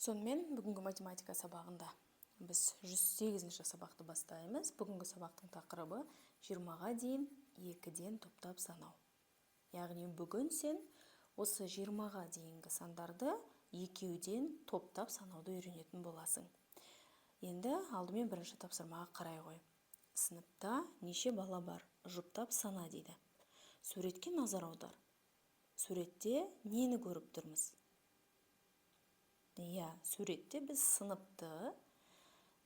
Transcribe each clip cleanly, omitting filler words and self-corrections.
Сонымен бүгінгі математика сабағында біз 108-ші сабақты бастаймыз. Бүгінгі сабақтың тақырыбы 20-ға дейін 2-ден топтап санау. Яғни бүгін сен осы 20-ға дейінгі сандарды 2-ден топтап санауды үйренетін боласың. Енді алдымен бірінші тапсырмаға қарай қой. Сыныпта неше бала бар? Жұптап сана дейді. Суретке назар аудар. Суретте нені көріп тұрмыз? Суретте біз сыныпты,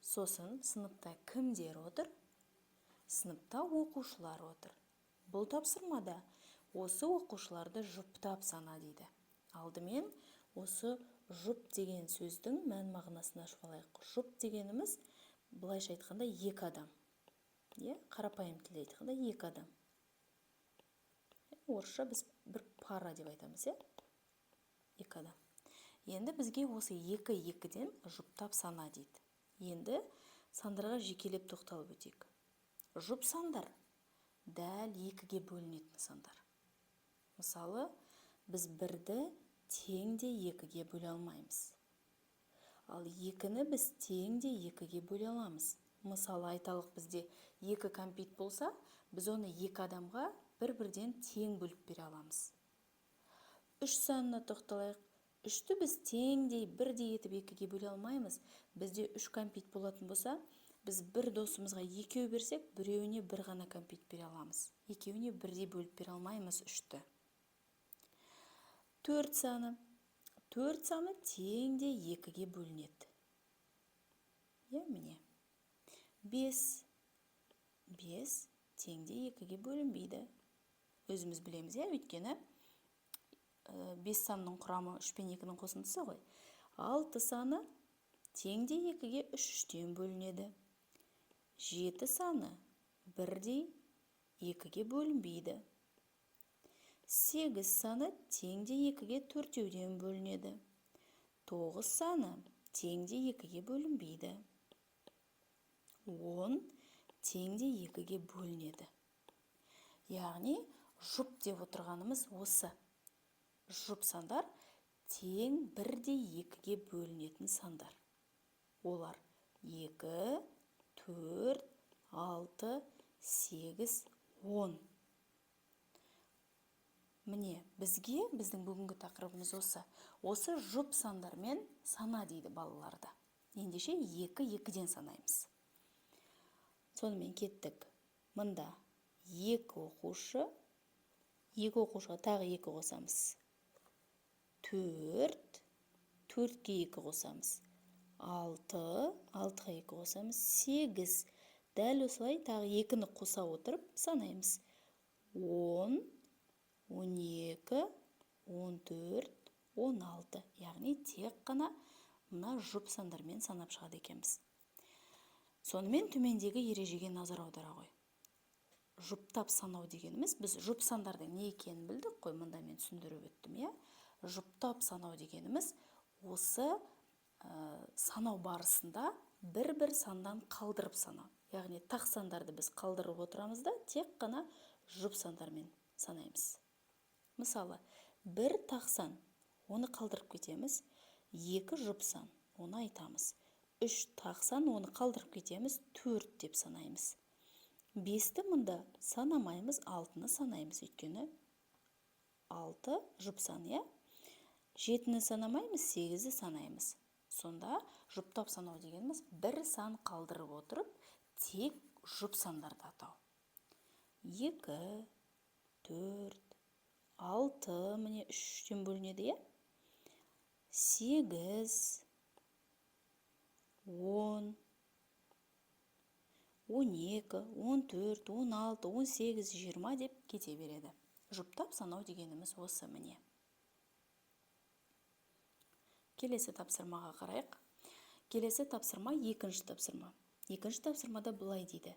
сосын сыныпта кімдер отыр? Сыныпта оқушылар отыр. Бұл тапсырмада осы оқушыларды жұптап сана дейді. Алдымен осы жұп деген сөздің мән мағынасын ашып алайық. Жұп дегеніміз былайша айтқанда екі адам. Қарапайым тілде айтқанда екі адам. Орысша біз бір пара деп айтамыз, екі адам. Енді бізге осы 2-2-ден жұптап сана дейді. Енді сандарға жекелеп тоқталып өтейік. Жұп сандар дәл 2-ге бөлінетін сандар. Мысалы, біз 1-ді тең де 2-ге бөле алмаймыз. Ал 2-ні біз тең де 2-ге бөле аламыз. Мысалы, айталық бізде 2 кәмпит болса, біз оны 2 адамға бір-бірден тең бөліп бере аламыз. 3 санына тоқталайық. 3-ті біз теңдей бірдей етіп 2-ге бөле алмаймыз. Бізде 3 кәмпит болатын болса, біз бір досымызға 2 берсек, біреуіне бір ғана кәмпит бере аламыз. Екеуіне бірдей бөліп бере алмаймыз 3-ті. 4 саны. 4 саны теңде 2-ге бөлінеді. Міне. 5. 5 теңде 2-ге бөлінбейді. Өзіміз білеміз, өйткені 5 санының құрамы 3 пен 2-нің қосындысы ғой. 6 саны теңде 2-ге 3-3-тен бөлінеді. 7 саны бірдей 2-ге бөлінбейді. 8 саны теңде 2-ге 4-тен бөлінеді. 9 саны теңде 2-ге бөлінбейді. 10 теңде 2-ге бөлінеді. Яғни, жұп деп отырғанымыз осы. Жұп сандар тең бірдей 2-ге бөлінетін сандар. Олар 2, 4, 6, 8, 10. Міне, біздің бүгінгі тақырыбымыз осы. Осы жұп сандармен сана дейді балаларда. Ендеше 2-2-ден санаймыз. Сонымен кеттік. Мында 2 оқушы, 2 оқушыға тағы 2 қосамыз. 4, 4-ке 2 қосамыз. 6, 6-ға 2 қосамыз. 8, дәл осылай тағы 2-ні қоса отырып санаймыз. 10, 12, 14, 16. Яғни тек қана мына жұп сандармен санап шығады екенбіз. Сонымен төмендегі ережеге назар аудара ғой. Жұптап санау дегеніміз, біз жұп сандардың не екенін білдік қой, мұнда мен түсіндіріп өттім, Жұптап санау дегеніміз, осы санау барысында бір-бір сандан қалдырып санау. Яғни тақ сандарды біз қалдырып отырамыз да, тек қана жұп сандармен санаймыз. Мысалы, 1 тақ сан, оны қалдырып кетеміз. 2 жұп сан, оны айтамыз. 3 тақ сан, оны қалдырып кетеміз. 4 деп санаймыз. 5-ті мұнда санамаймыз, 6-ны санаймыз, өйткені 6 жұп сан, 7-ні санамаймыз, 8-ді санаймыз. Сонда жұптап санау дегеніміз бір сан қалдырып отырып, тек жұп сандарды атау. 2, 4, 6, міне 3-тен бөлінеді, 8, 10, 12, 14, 16, 18, 20 деп кете береді. Жұптап санау дегеніміз осы міне. Келесі тапсырмаға қарайық. Келесі тапсырма екінші тапсырма. Екінші тапсырмада былай дейді.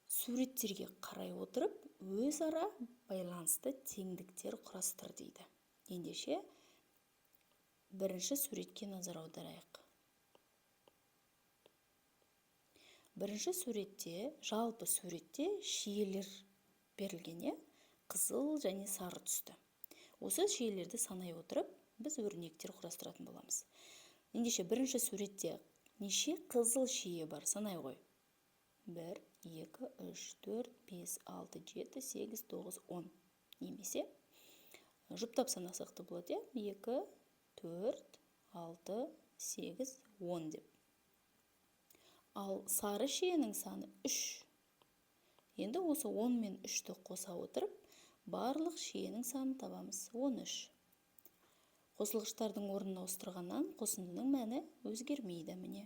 Суреттерге қарай отырып, өзара байланысты теңдіктер құрастыр дейді. Ендеше, бірінші суретке назар аударайық. Бірінші суретте, жалпы суретте шиелер берілген, қызыл және сары түсті. Осы шиелерді санай отырып, біз өрнектер құрастыратын боламыз. Ендеше бірінші суретте неше қызыл шие бар? Санай ғой. 1, 2, 3, 4, 5, 6, 7, 8, 9, 10. Немесе жұптап санасақ та болады, 2, 4, 6, 8, 10 деп. Ал сары шиенің саны 3. Енді осы 10 мен 3-ті қоса отырып, барлық шиенің санын табамыз. 13. Қосылғыштардың орнына ауыстырғаннан қосындының мәні өзгермейді, міне.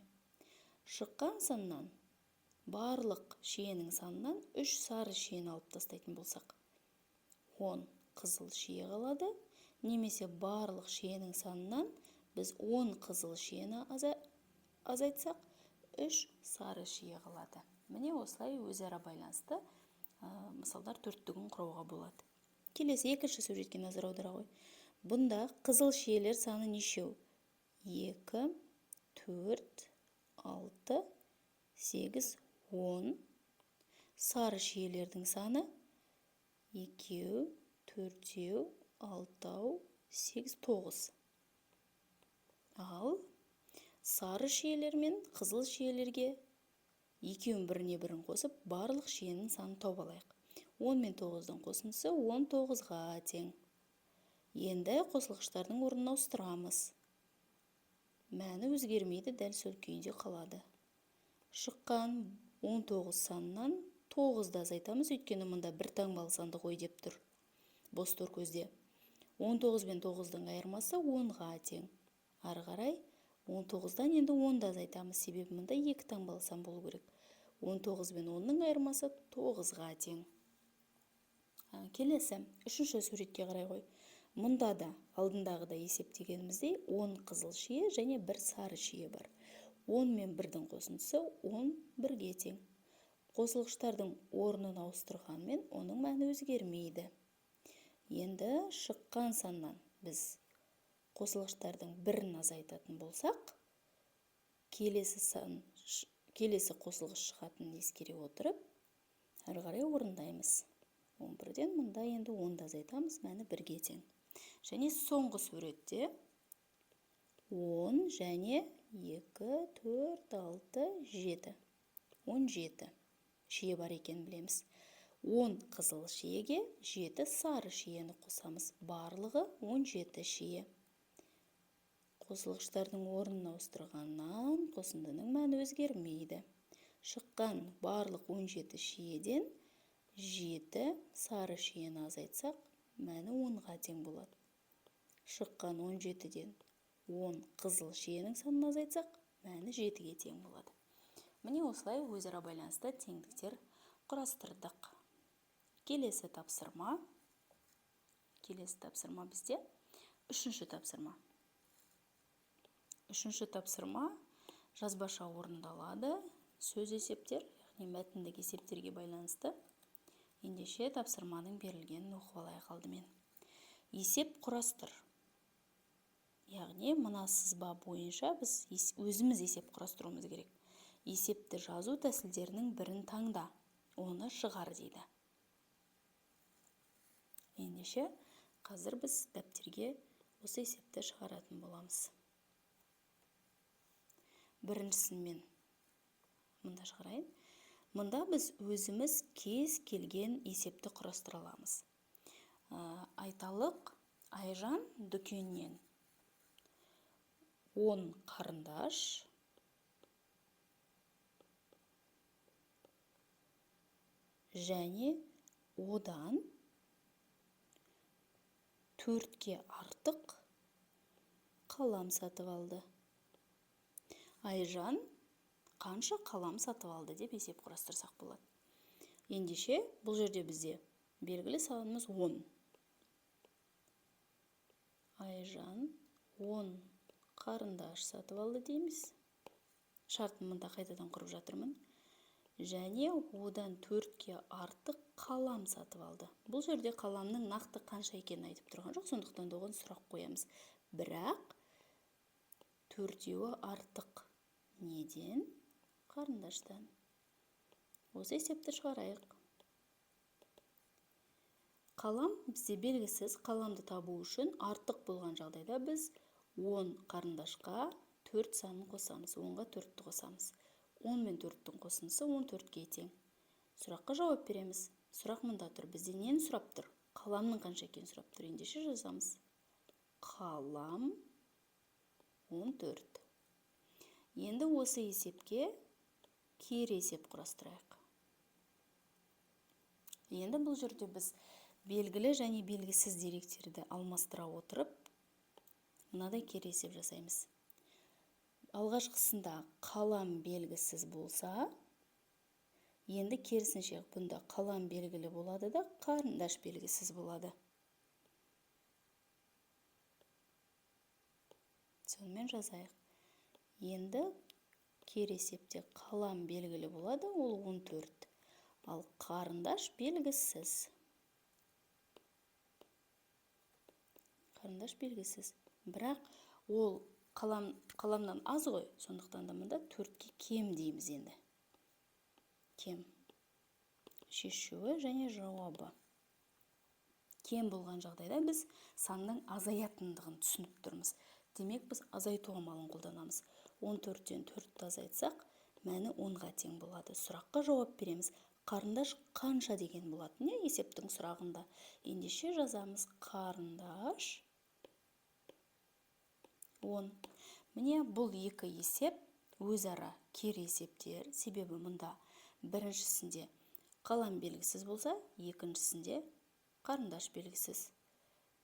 Шыққан саннан барлық шиенің санынан 3 сары шиені алып тастайтын болсақ, 10 қызыл шие қалады. Немесе барлық шиенің санынан біз 10 қызыл шиені азайтсақ, 3 сары шие қалады. Міне осылай өзара байланысты мысалдар төрттігін құрауға болады. Келесі екінші суретке назар аудара ғой. Бұнда қызыл шиелер саны нешеу? 2, 4, 6, 8, 10. Сары шиелердің саны 2, 4, 6, 8, 9. Ал сары шиелер мен қызыл шиелерге екеуін біріне бірін қосып, барлық шиенің санын тауып алайық. 10 мен 9-дың қосындысы 19-ға тең. Енді қосылғыштардың орнына ауыстырамыз. Мәні өзгермейді, дәл сол күйінде қалады. Шыққан 19 санынан 9-ды азайтамыз, өйткені мұнда бір таңбалы санды ғой деп тұр. Бос тұр көзде. 19 мен 9-дың айырмасы 10-ға тең. Ары қарай 19-дан енді 10-ды азайтамыз, себебі мұнда 2 таңбалы сан болу керек. 19 мен 10-ның айырмасы 9-ға тең. Келесі, үшінші суретке қарай ғой. Мұнда да алдындағыда есептегеніміздей 10 қызыл шие және 1 сары шие бар. 10 мен 1-дің қосындысы 11-ге тең. Қосылғыштардың орнын ауыстырғанмен оның мәні өзгермейді. Енді шыққан саннан біз қосылғыштардың бірін азайтатын болсақ, келесі қосылғыш шығатынын ескере отырып, ары қарай орындаймыз. 11-ден мұнда енді 10-ды азайтамыз, мәні 1-ге тең. Және соңғы суретте 10 және 2, 4, 6, 7. 17 шие бар екен білеміз. 10 қызыл шиеге 7 сары шиені қосамыз. Барлығы 17 шие. Қосылғыштардың орнын ауыстырғаннан қосындының мәні өзгермейді. Шыққан барлық 17 шиеден 7 сары шиені азайтсақ, мәні 10-ға тең болады. Шыққан 17-ден 10 қызыл шиенің санын азайтсақ, мәні 7-ге тең болады. Міне осылай өзара байланысты теңдіктер құрастырдық. Келесі тапсырма бізде үшінші тапсырма. Үшінші тапсырма жазбаша орындалады. Сөз есептер, яғни мәтіндік есептерге байланысты. Ендеше тапсырманың берілгенін оқып алайық алдымен. Есеп құрастыр. Яғни мына сызба бойынша біз өзіміз есеп құрастыруымыз керек. Есепті жазу тәсілдерінің бірін таңда, оны шығар дейді. Ендеше қазір біз дәптерге осы есепті шығаратын боламыз. Біріншісін мен мұнда шығарайын. Мұнда біз өзіміз кез келген есепті құрастыра аламыз. Айталық, Айжан дүкеннен 10 қарындаш және одан 4-ке артық қалам сатып алды. Айжан қанша қалам сатып алды деп есеп құрастырсақ болады. Ендеше бұл жерде бізде белгілі санымыз 10. Айжан 10 қарындаш сатып алды дейміз. Шартын мұнда қайтадан құрып жатырмын. Және одан 4-ке артық қалам сатып алды. Бұл жерде қаламның нақты қанша екенін айтып тұрған жоқ, сондықтан оған сұрақ қоямыз. Бірақ 4-еуі артық. Неден? Қарындаштан. Осы есепті шығарайық. Қалам бізде белгісіз. Қаламды табу үшін артық болған жағдайда біз 10 қарындашқа 4 санын қосамыз. 10-ға 4-ті қосамыз. 10 мен 4-тің қосындысы 14-ге тең. Сұраққа жауап береміз. Сұрақ мұнда тұр. Бізден нені сұрап тұр? Қаламның қанша екенін сұрап тұр. Ендеше жазамыз. Қалам 14. Енді осы есепке кері есеп құрастырайық. Енді бұл жерде біз белгілі және белгісіз деректерді алмастыра отырып, мынадай кері есеп жасаймыз. Алғашқысында қалам белгісіз болса, енді керісінше бұнда қалам белгілі болады да, қарындаш белгісіз болады. Сонымен жазайық. Енді кері есепте қалам белгілі болады, ол 14. Ал қарындаш белгісіз. Қарындаш белгісіз. Бірақ ол қаламнан аз ғой, сондықтан да мұнда 4-ке кем дейміз енді. Кем. Шешуі және жауабы. Кем болған жағдайда біз санның азаятындығын түсініп тұрмыз. Демек, біз азайту амалын қолданамыз. 14-тен 4-ті азайтсақ, мәні 10-ға тең болады. Сұраққа жауап береміз. Қарындаш қанша деген болады? Не есептің сұрағында? Ендеше жазамыз қарындаш 10. Міне бұл екі есеп өзара кері есептер. Себебі мұнда біріншісінде қалам белгісіз болса, екіншісінде қарындаш белгісіз.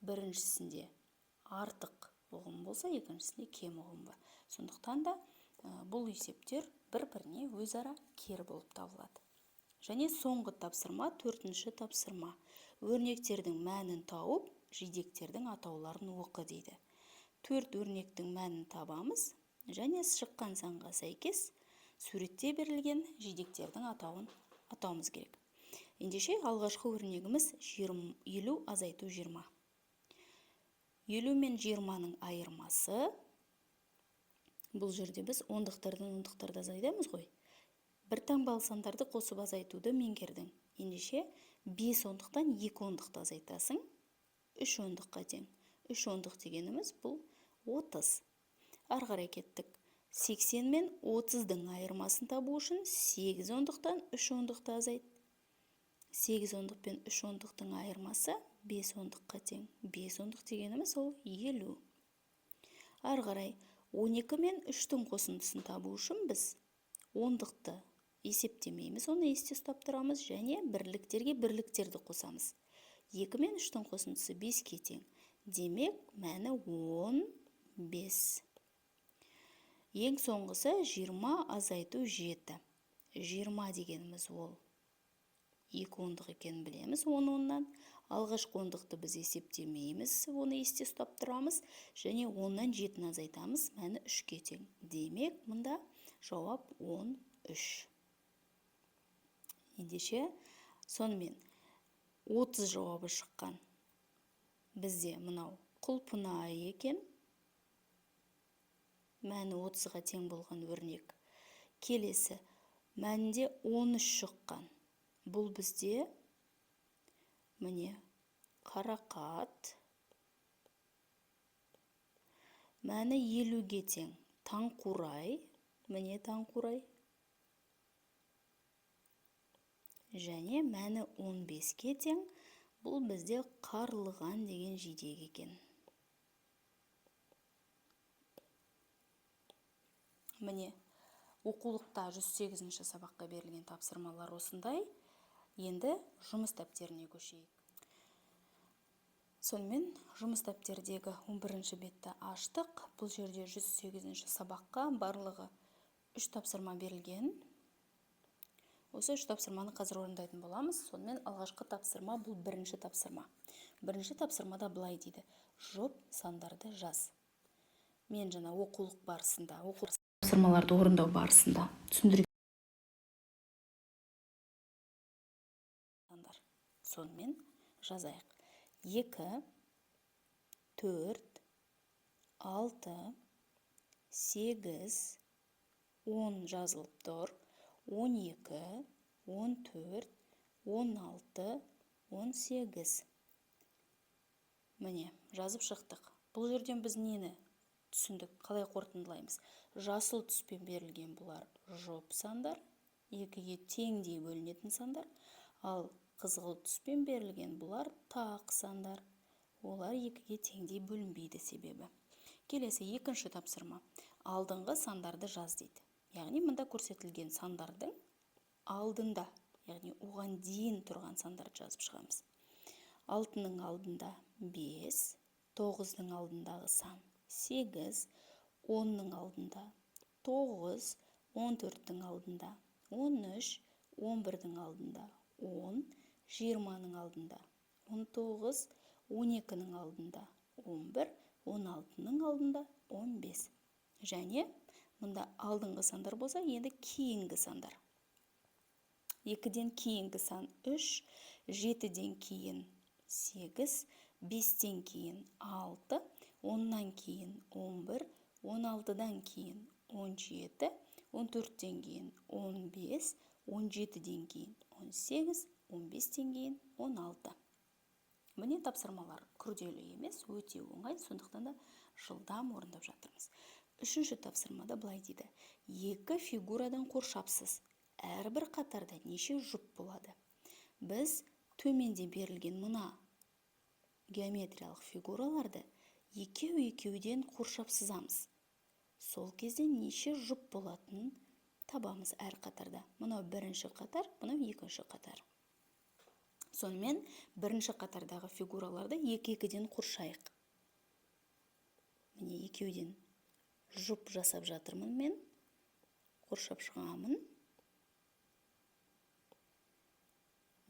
Біріншісінде артық ұғым болса, екіншісінде кем ұғым бар. Сондықтан да бұл есептер бір-біріне өзара кері болып табылады. Және соңғы тапсырма, 4-ші тапсырма. Өрнектердің мәнін тауып, жидектердің атауларын оқы дейді. 4 өрнектің мәнін табамыз және шыққан санға сәйкес суретте берілген жидектердің атауымыз керек. Ендеше алғашқы өрнегіміз 50 азайту 20. 50 мен 20-ның айырмасы, бұл жерде біз ондықтардан ондықтарды азайтамыз ғой. Бір таңбалы сандарды қосып азайтуды меңгердің. Ендеше 5 ондықтан 2 ондықты азайтасың, 3 ондыққа тең. 3 ондық дегеніміз бұл 30. Ары қарай кеттік. 80 мен 30-дың айырмасын табу үшін 8 ондықтан 3 ондықты азайт. 8 ондық пен 3 ондықтың айырмасы 5 ондыққа тең. 5 ондық дегеніміз ол 50. Ары қарай 12 мен 3-тің қосындысын табу үшін біз ондықты есептемейміз, оны есте ұстап тұрамыз және бірліктерге бірліктерді қосамыз. 2 мен 3-тің қосындысы 5-ке тең. Демек, мәні 15. Ең соңғысы 20 азайту 7. 20 дегеніміз ол 2 ондық екенін білеміз 10 оннан. Алғашқы ондықты біз есептемейміз, оны есте ұстап тұрамыз және 10-нан 7-ні азайтамыз, мәні 3-ке тең. Демек, мұнда жауап 13. Ендеше, сонымен 30 жауабы шыққан. Бізде мұнау құлпынай екен. Мәні 30-ға тең болған өрнек. Келесі, мәнінде 13 шыққан. Бұл бізде міне қарақат. Мәні 50-ге тең. Таңқурай. Міне таңқурай. Және мәні 15-ке тең. Бұл бізде қарлыған деген жидек екен. Міне, оқулықта 108-ші сабаққа берілген тапсырмалар осындай. Енді жұмыс дәптеріне көшейік. Сонымен, жұмыс дәптердегі 11-ші бетті аштық. Бұл жерде 108-ші сабаққа барлығы 3 тапсырма берілген. Осы 3 тапсырманы қазір орындайтын боламыз. Сонымен алғашқы тапсырма бұл бірінші тапсырма. Бірінші тапсырмада былай дейді: жұп сандарды жаз. Мен жаңа оқулық барысында, тапсырмаларды орындау барысында түсіндірген. Сонымен жазайық. 2, 4, 6, 8, 10 жазылып тұр. 12, 14, 16, 18. Міне, жазып шықтық. Бұл жерден біз нені түсіндік. Қалай қорытындылаймыз? Жасыл түспен берілген бұлар жұп сандар, екіге теңдей бөлінетін сандар, ал қызғылт түспен берілген бұлар тақ сандар. Олар екіге теңдей бөлінбейді себебі. Келесі екінші тапсырма. Алдыңғы сандарды жаз дейді. Яғни мұнда көрсетілген сандардың алдында, яғни оған дейін тұрған сандарды жазып шығамыз. 6-ның алдында 5, 9-ның алдындағы сан 8, 10-ның алдында 9, 14-дің алдында 13, 11-дің алдында 10, 20-ның алдында 19, 12-ның алдында 11, 16-ның алдында 15. Және мұнда алдыңғы сандар болса, енді кейінгі сандар. 2-ден кейінгі сан 3, 7-ден кейін 8, 5-тен кейін 6, 10-нан кейін 11, 16-дан кейін 17, 14-тен кейін 15, 17-ден кейін 18, 15-тен кейін 16. Міне тапсырмалар күрделі емес, өте оңай, сондықтан да жылдам орындап жатырмыз. Үшінші тапсырмада былай дейді. Екі фигурадан қоршапсыз. Әрбір қатарда неше жұп болады? Біз төменде берілген мұна геометриялық фигураларды екеуден қоршап сызамыз. Сол кезде неше жұп болатынын табамыз әр қатарда. Мынау бірінші қатар, мынау екінші қатар. Сонымен бірінші қатардағы фигураларды екі-екіден қоршайық. Міне екеуден жұп жасап жатырмын мен. Қоршап шығамын.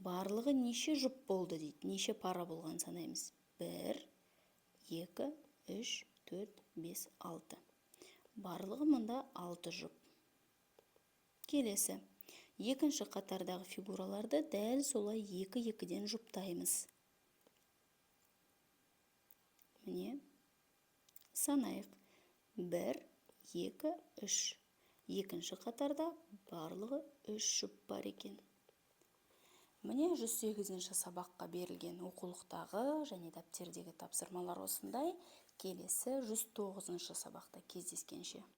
Барлығы неше жұп болды дейді. Неше пара болған санаймыз. 1, 2, 3, 4, 5, 6. Барлығы мұнда 6 жұп. Келесі. Екінші қатардағы фигураларды дәл солай екі-екіден жұптаймыз. Міне, санайық. 1, 2, 3. Екінші қатарда барлығы 3 жұп бар екен. Міне 108-ші сабаққа берілген оқулықтағы және дәптердегі тапсырмалар осындай. Келесі 109-ші сабақта кездескенше.